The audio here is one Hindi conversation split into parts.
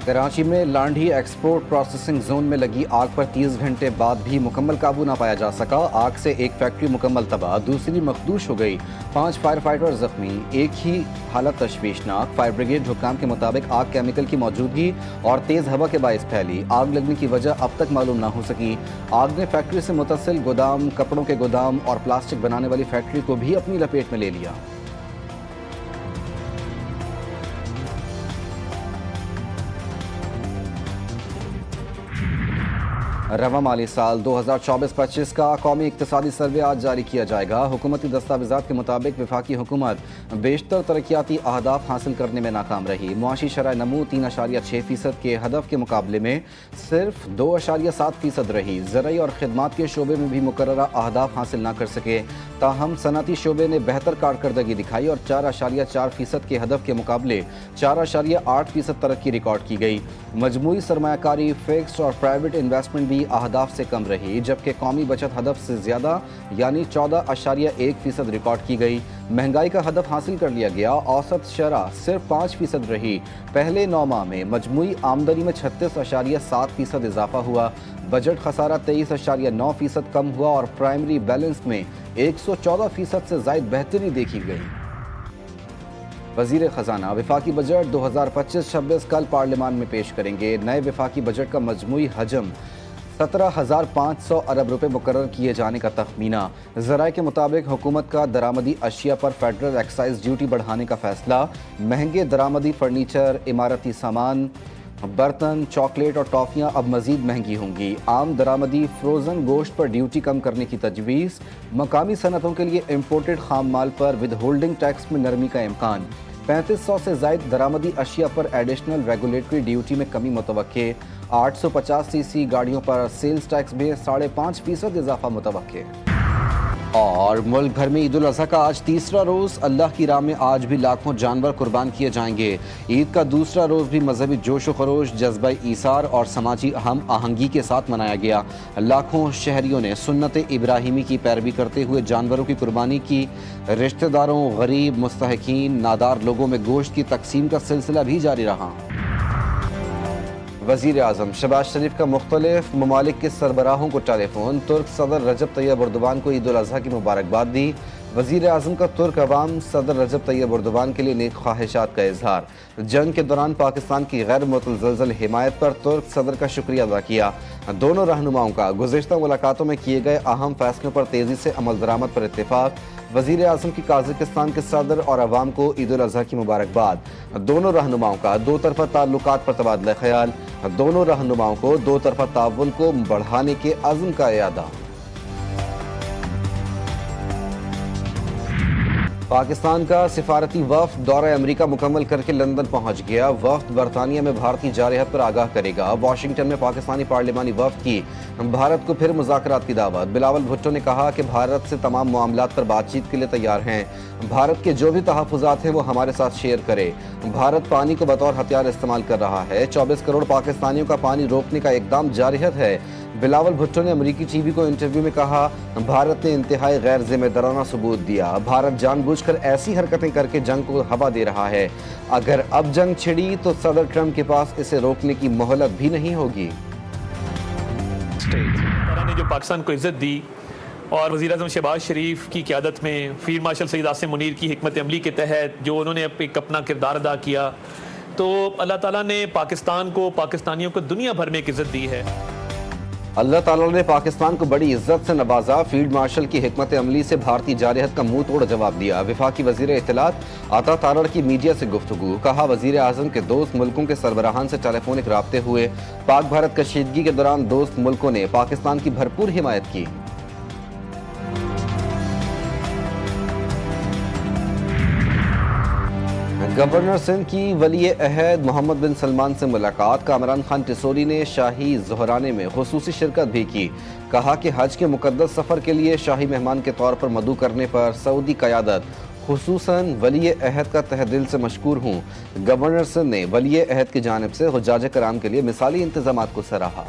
कराची में लांढी एक्सपोर्ट प्रोसेसिंग जोन में लगी आग पर 30 घंटे बाद भी मुकम्मल काबू ना पाया जा सका। आग से एक फैक्ट्री मुकम्मल तबाह, दूसरी मखदूश हो गई। 5 फायर फाइटर जख्मी, एक ही हालत तशवीशनाक। फायर ब्रिगेड हुक्काम के मुताबिक आग केमिकल की मौजूदगी और तेज़ हवा के बायस फैली। आग लगने की वजह अब तक मालूम ना हो सकी। आग ने फैक्ट्री से मुतसिल गोदाम, कपड़ों के गोदाम और प्लास्टिक बनाने वाली फैक्ट्री को भी अपनी लपेट में ले लिया। रवा माली साल 2024-25 का कौमी इक्तिसादी सर्वे आज जारी किया जाएगा। हुकूमती दस्तावेज़ात के मुताबिक वफाकी हुकूमत बेशतर तरक्याती अहदाफ हासिल करने में नाकाम रही। मुआशी शरह नमू 3.6% के हदफ के मुकाबले में सिर्फ 2.7% रही। ज़राई और खिदमात के शोबे में भी मुकर्ररा अहदाफ हासिल ना कर सके। ताहम सनती शोबे ने बेहतर कारकर्दगी दिखाई और 4.4% के हदफ के मुकाबले 4.8% तरक्की रिकॉर्ड की गई। मजमूई सरमायाकारी, फिक्स्ड और प्राइवेट इन्वेस्टमेंट भी अहदाफ से कम रही, जबकि कौमी बचत हदफ से ज़्यादा यानी 14.1% रिकॉर्ड की गई। महंगाई का हदफ हासिल कर लिया गया। औसत शरह सिर्फ 5% रही। पहले 9 माह में मजमूई आमदनी में 36.7% इजाफा हुआ। बजट खसारा 23.9% कम हुआ और प्राइमरी बैलेंस में 114% से ज़ायद बेहतरी देखी गई। वज़ीर ख़जाना वफाकी बजट 2025-26 कल पार्लियामान में पेश करेंगे। नए वफाकी बजट का मजमूई हजम 17,500 अरब रुपए मुकर्रर किए जाने का तखमीना। ज़राए के मुताबिक हुकूमत का दरामदी अशिया पर फेडरल एक्साइज ड्यूटी बढ़ाने का फैसला। महंगे दरामदी फर्नीचर, इमारती सामान, बर्तन, चॉकलेट और टॉफ़ियाँ अब मज़ीद महंगी होंगी। आम दरामदी फ्रोज़न गोश्त पर ड्यूटी कम करने की तजवीज़। मकामी सनतों के लिए इम्पोर्टेड खाम माल पर विद होल्डिंग टैक्स में नरमी का इम्कान। 3500 से ज़ायद दरामदी अशिया पर एडिशनल रेगुलेटरी ड्यूटी में कमी मुतवक्के। 850 सीसी गाड़ियों पर सेल्स टैक्स में 5.5% इजाफा मुतवक्के। और मुल्क भर में ईद उल अज़हा का आज तीसरा रोज़। अल्लाह की राह में आज भी लाखों जानवर कुर्बान किए जाएंगे। ईद का दूसरा रोज़ भी मजहबी जोश व खरोश, जज्बा ईसार और समाजी हम आहंगी के साथ मनाया गया। लाखों शहरियों ने सुन्नत इब्राहिमी की पैरवी करते हुए जानवरों की कुर्बानी की। रिश्तेदारों, गरीब, मुस्तहिकीन, नादार लोगों में गोश्त की तकसीम का सिलसिला भी जारी रहा। वज़ीर आज़म शहबाज शरीफ का मुख्तलिफ ममालिक के सरबराहों को टेलीफोन। तुर्क सदर रजब तैयब एर्दोगान को ईद उल अज़हा की मुबारकबाद दी। वज़ीर आज़म का तुर्क अवाम सदर रजब तैयब एर्दोगान के लिए नेक ख्वाहिशात का इजहार। जंग के दौरान पाकिस्तान की गैर मुतज़लज़ल हिमायत पर तुर्क सदर का शुक्रिया अदा किया। दोनों रहनुमाओं का गुज़िश्ता मुलाकातों में किए गए अहम फैसलों पर तेज़ी से अमल दरामद पर इत्तेफाक। वज़ीर आज़म की काज़ाकिस्तान के सदर और अवाम को ईद उल अज़हा की मुबारकबाद। दोनों रहनुमाओं का दो तरफ़ा ताल्लुकात पर तबादला ख्याल। दोनों रहनुमाओं को दो तरफ़ा ताउन को बढ़ाने के अज़्म का इरादा। पाकिस्तान का सिफारती वफ़द दौरा अमेरिका मुकम्मल करके लंदन पहुंच गया। वफ़द बरतानिया में भारतीय जारहत पर आगाह करेगा। वाशिंगटन में पाकिस्तानी पार्लिमानी वफ़द की भारत को फिर मुज़ाकरात की दावत। बिलावल भुट्टो ने कहा कि भारत से तमाम मामलात पर बातचीत के लिए तैयार हैं। भारत के जो भी तहफ़्फ़ुज़ात हैं वो हमारे साथ शेयर करे। भारत पानी को बतौर हथियार इस्तेमाल कर रहा है। 24 करोड़ पाकिस्तानियों का पानी रोकने का इक़दाम जारहत है। बिलावल भुट्टो ने अमेरिकी टीवी को इंटरव्यू में कहा, भारत ने इंतहाई गैर जिम्मेदाराना सबूत दिया। भारत जानबूझकर ऐसी हरकतें करके जंग को हवा दे रहा है। अगर अब जंग छिड़ी तो सदर ट्रंप के पास इसे रोकने की मोहलत भी नहीं होगी। ने जो पाकिस्तान को इज्जत दी और वज़ीर आज़म शहबाज शरीफ की क़यादत में फील्ड मार्शल सईद आसिम मुनीर की हिकमत अमली के तहत जो उन्होंने अपना किरदार अदा किया, तो अल्लाह ताला ने पाकिस्तान को, पाकिस्तानियों को दुनिया भर में एक इज़्ज़त दी है। अल्लाह ताला ने पाकिस्तान को बड़ी इज्जत से नवाजा। फील्ड मार्शल की हिकमत अमली से भारतीय जारहत का मुंह तोड़ जवाब दिया। वफाकी वज़ीर इत्तलात अता तारड़ की मीडिया से गुफ्तगू। कहा, वज़ीर आज़म के दोस्त मुल्कों के सरबराहान से टेलीफोनिक राब्ते हुए। पाक भारत कशीदगी के दौरान दोस्त मुल्कों ने पाकिस्तान की भरपूर हिमायत की। गवर्नर सिंध की वली अहद मोहम्मद बिन सलमान से मुलाकात। कामरान खान टिसोरी ने शाही ज़ोहराने में खुसूसी शिरकत भी की। कहा कि हज के मुकद्दस सफ़र के लिए शाही मेहमान के तौर पर मदऊ करने पर सऊदी क़यादत खुसूसन वली अहद का तहे दिल से मशकूर हूँ। गवर्नर सिंध ने वली अहद की जानिब से हुज्जाज कराम के लिए मिसाली इंतज़ामात को सराहा।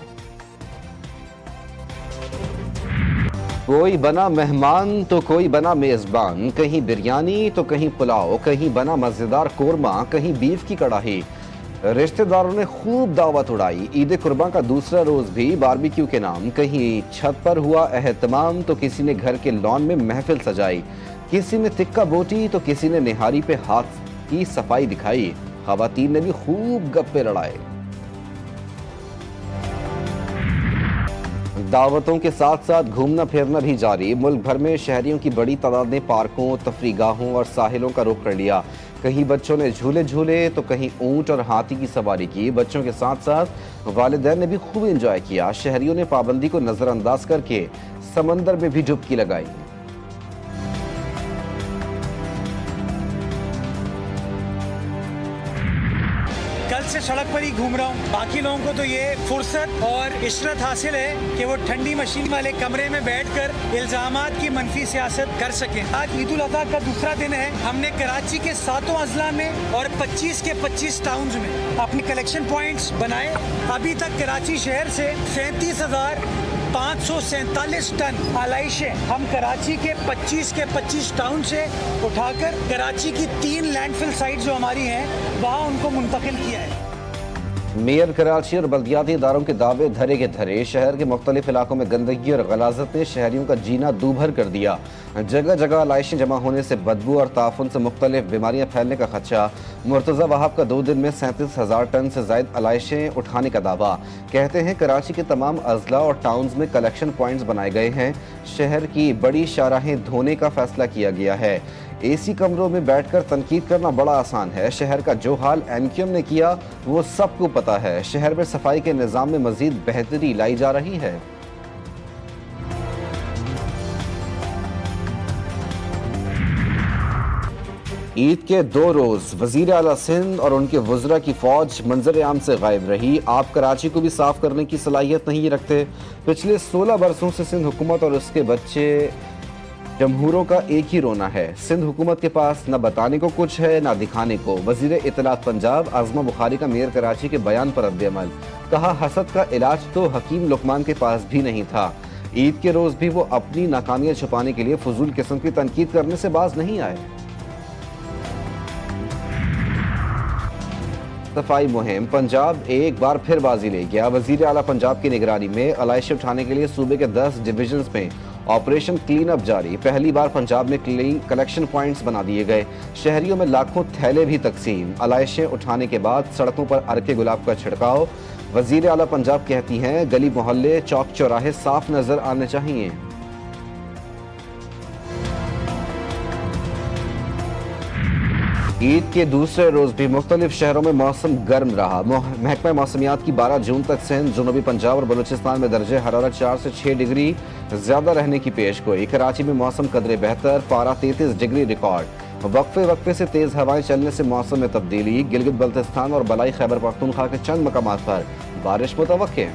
कोई बना मेहमान तो कोई बना मेज़बान। कहीं बिरयानी तो कहीं पुलाव, कहीं बना मज़ेदार कोरमा, कहीं बीफ की कड़ाही। रिश्तेदारों ने खूब दावत उड़ाई। ईद कुर्बान का दूसरा रोज भी बारबेक्यू के नाम, कहीं छत पर हुआ एहतमाम तो किसी ने घर के लॉन में महफिल सजाई, किसी ने तिक्का बोटी तो किसी ने निहारी पे हाथ की सफाई दिखाई। खवातीन ने भी खूब गप्पे लड़ाए। दावतों के साथ साथ घूमना फिरना भी जारी। मुल्क भर में शहरियों की बड़ी तादाद ने पार्कों, तफरीगाहों और साहिलों का रुख कर लिया। कहीं बच्चों ने झूले झूले तो कहीं ऊंट और हाथी की सवारी की। बच्चों के साथ साथ वालिदैन ने भी खूब एंजॉय किया। शहरियों ने पाबंदी को नजरअंदाज करके समंदर में भी डुबकी लगाई। कल से सड़क पर ही घूम रहा हूँ। बाकी लोगों को तो ये फुर्सत और इशरत हासिल है कि वो ठंडी मशीन वाले कमरे में बैठकर इल्जामात की मनफी सियासत कर सकें। आज ईद उल अजहा का दूसरा दिन है। हमने कराची के 7 अजला में और 25 के 25 टाउन्स में अपने कलेक्शन पॉइंट्स बनाए। अभी तक कराची शहर से 37,547 टन आलाइशें हम कराची के 25 के 25 टाउन से उठाकर कराची की 3 लैंडफिल साइट जो हमारी हैं वहाँ उनको मुंतकिल किया है। मेयर कराची और बल्दियाती इदारों के दावे धरे के धरे। शहर के मुख्तलिफ इलाकों में गंदगी और गलाजत ने शहरियों का जीना दूभर कर दिया। जगह जगह आलाइशें जमा होने से बदबू और ताफुन से मुख्तलिफ बीमारियां फैलने का खदशा। मुर्तज़ा वहाब का 2 दिन में 37,000 टन से ज़ायद आलाइशें उठाने का दावा। कहते हैं कराची के तमाम अजला और टाउन्स में कलेक्शन पॉइंट्स बनाए गए हैं। शहर की बड़ी शाहराहें धोने का फैसला किया गया है। एसी कमरों में बैठकर तनकीद करना बड़ा आसान है। शहर का जो हाल एनक्यूएम ने किया वो सबको पता है। शहर में सफाई के निज़ाम में मजीद बेहतरी लाई जा रही है। ईद के 2 रोज वजीर आला सिंध और उनके वज़रा की फौज मंजर आम से गायब रही। आप कराची को भी साफ करने की सलाहियत नहीं रखते। पिछले 16 बरसों से सिंध हुकूमत और उसके बच्चे जमहूरों का एक ही रोना है। सिंध हुकूमत के पास न बताने को कुछ है न दिखाने को। वजीर इत्तलात पंजाब आज़मा बुखारी का मेयर कराची के बयान पर रद्द-ए-अमल। कहा हसद का इलाज तो हकीम लुकमान के पास भी नहीं था। ईद के रोज भी वो अपनी नाकामियां छुपाने के लिए फजूल किस्म की तनकीद करने से बाज नहीं आए। सफाई मुहिम पंजाब एक बार फिर बाजी ले गया। वजीर आला पंजाब की निगरानी में आलाइशें उठाने के लिए सूबे के 10 डिविजन्स में ऑपरेशन क्लीन अप जारी। पहली बार पंजाब में कलेक्शन पॉइंट्स बना दिए गए। शहरियों में लाखों थैले भी तकसीम। आलाइशें उठाने के बाद सड़कों पर अर्के गुलाब का छिड़काव। वजीर आला पंजाब कहती हैं गली मोहल्ले चौक चौराहे साफ नजर आने चाहिए। ईद के दूसरे रोज भी मुख्तलिफ शहरों में मौसम गर्म रहा। महकमा मौसमियात की 12 जून तक सिंध, जुनूबी पंजाब और बलूचिस्तान में दर्जे हरारत 4 से 6 डिग्री ज्यादा रहने की पेशगोई। कराची में मौसम कदरे बेहतर, पारा 33 डिग्री रिकॉर्ड। वक्फे वक्फे से तेज हवाएं चलने से मौसम में तब्दीली। गिलगित बल्तिस्तान और बलाई खैबर पख्तूनख्वा के चंद मकामात पर बारिश मुतवक्के।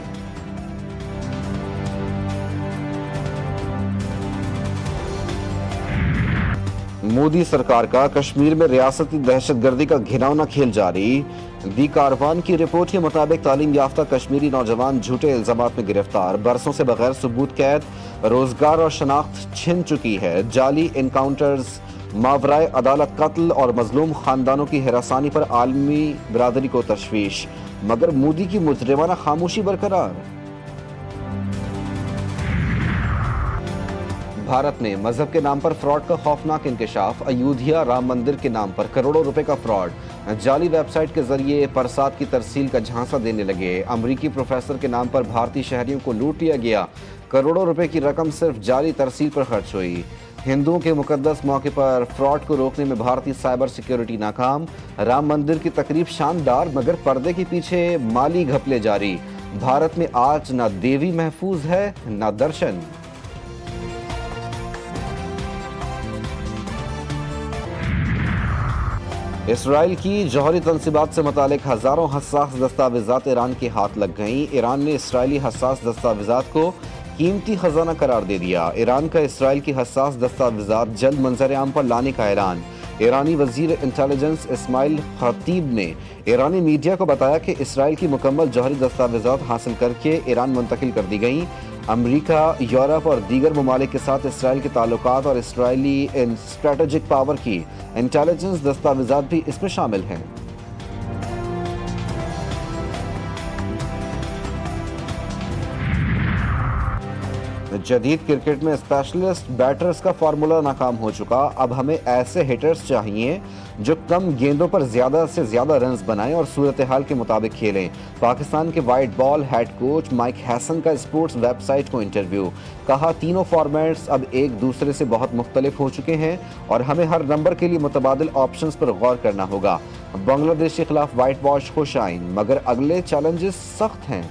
मोदी सरकार का कश्मीर में रियासती दहशतगर्दी का घिनौना खेल जारी। दी कारवान की रिपोर्ट के मुताबिक तालीम याफ्ता कश्मीरी नौजवान झूठे इल्जामात में गिरफ्तार। बरसों से बगैर सबूत कैद, रोजगार और शनाख्त छिन चुकी है। जाली इनकाउंटर्स, मावराए अदालत कत्ल और मजलूम खानदानों की हिरासानी पर आलमी बरादरी को तशवीश, मगर मोदी की मुजरिमाना खामोशी बरकरार। भारत में मजहब के नाम पर फ्रॉड का खौफनाक इंकशाफ। अयोध्या राम मंदिर के नाम पर करोड़ों रुपए का फ्रॉड। जाली वेबसाइट के जरिए परसाद की तरसील का झांसा देने लगे। अमरीकी प्रोफेसर के नाम पर भारतीय शहरियों को लूट लिया गया। करोड़ों रुपए की रकम सिर्फ जाली तरसील पर खर्च हुई। हिंदुओं के मुकद्दस मौके पर फ्रॉड को रोकने में भारतीय साइबर सिक्योरिटी नाकाम। राम मंदिर की तकरीब शानदार, मगर पर्दे के पीछे माली घपले जारी। भारत में आज न देवी महफूज है न दर्शन। इसराइल की जौहरी तनसीबात से मुतालिक हजारों हसास दस्तावेजात ईरान के हाथ लग गईं। ईरान ने इसराइली हसास दस्तावेजात को कीमती खजाना करार दे दिया। ईरान का इसराइल की हसास दस्तावेजात जल्द मंजर आम पर लाने का ऐलान। ईरानी वजीर इंटेलिजेंस इस्माइल खतीब ने ईरानी मीडिया को बताया कि इसराइल की मुकम्मल जौहरी दस्तावेजात हासिल करके ईरान मुंतकिल कर दी गईं। अमरीका, यूरोप और दीगर ममालिक के साथ इसराइल के ताल्लुकात और इसराइली स्ट्रेटेजिक पावर की इंटेलिजेंस दस्तावेजात भी इसमें शामिल हैं। जदीद क्रिकेट में स्पेशलिस्ट बैटर्स का फार्मूला नाकाम हो चुका। अब हमें ऐसे हिटर्स चाहिए जो कम गेंदों पर ज़्यादा से ज़्यादा रन्स बनाएं और सूरत हाल के मुताबिक खेलें। पाकिस्तान के white ball head coach mic Hesson का स्पोर्ट्स वेबसाइट को इंटरव्यू। कहा, तीनों फॉर्मेट्स अब एक दूसरे से बहुत मुख्तलिफ हो चुके हैं और हमें हर नंबर के लिए मुतबादिल ऑप्शंस पर गौर करना होगा। बांग्लादेश के खिलाफ वाइट वॉश खुशाइन, मगर अगले चैलेंजेस सख्त हैं।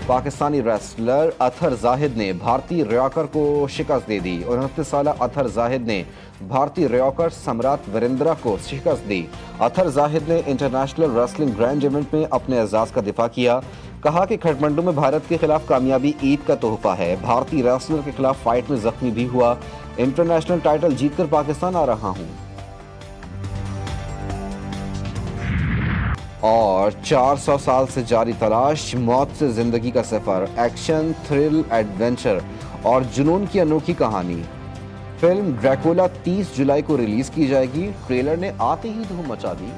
पाकिस्तानी रेसलर अतहर जाहिद ने भारतीय रॉकर को शिकस्त दे दी। 29 साल अतहर जाहिद ने भारतीय रॉकर सम्राट वीरेंद्रा को शिकस्त दी। अतहर जाहिद ने इंटरनेशनल रेसलिंग ग्रैंड इवेंट में अपने एजाज का दिफा किया। कहा कि खटमंडू में भारत के खिलाफ कामयाबी ईद का तोहफा है। भारतीय रेसलर के खिलाफ फाइट में जख्मी भी हुआ। इंटरनेशनल टाइटल जीतकर पाकिस्तान आ रहा हूं। और 400 साल से जारी तलाश, मौत से जिंदगी का सफर, एक्शन, थ्रिल, एडवेंचर और जुनून की अनोखी कहानी। फिल्म ड्रैकुला 30 जुलाई को रिलीज की जाएगी। ट्रेलर ने आते ही धूम मचा दी।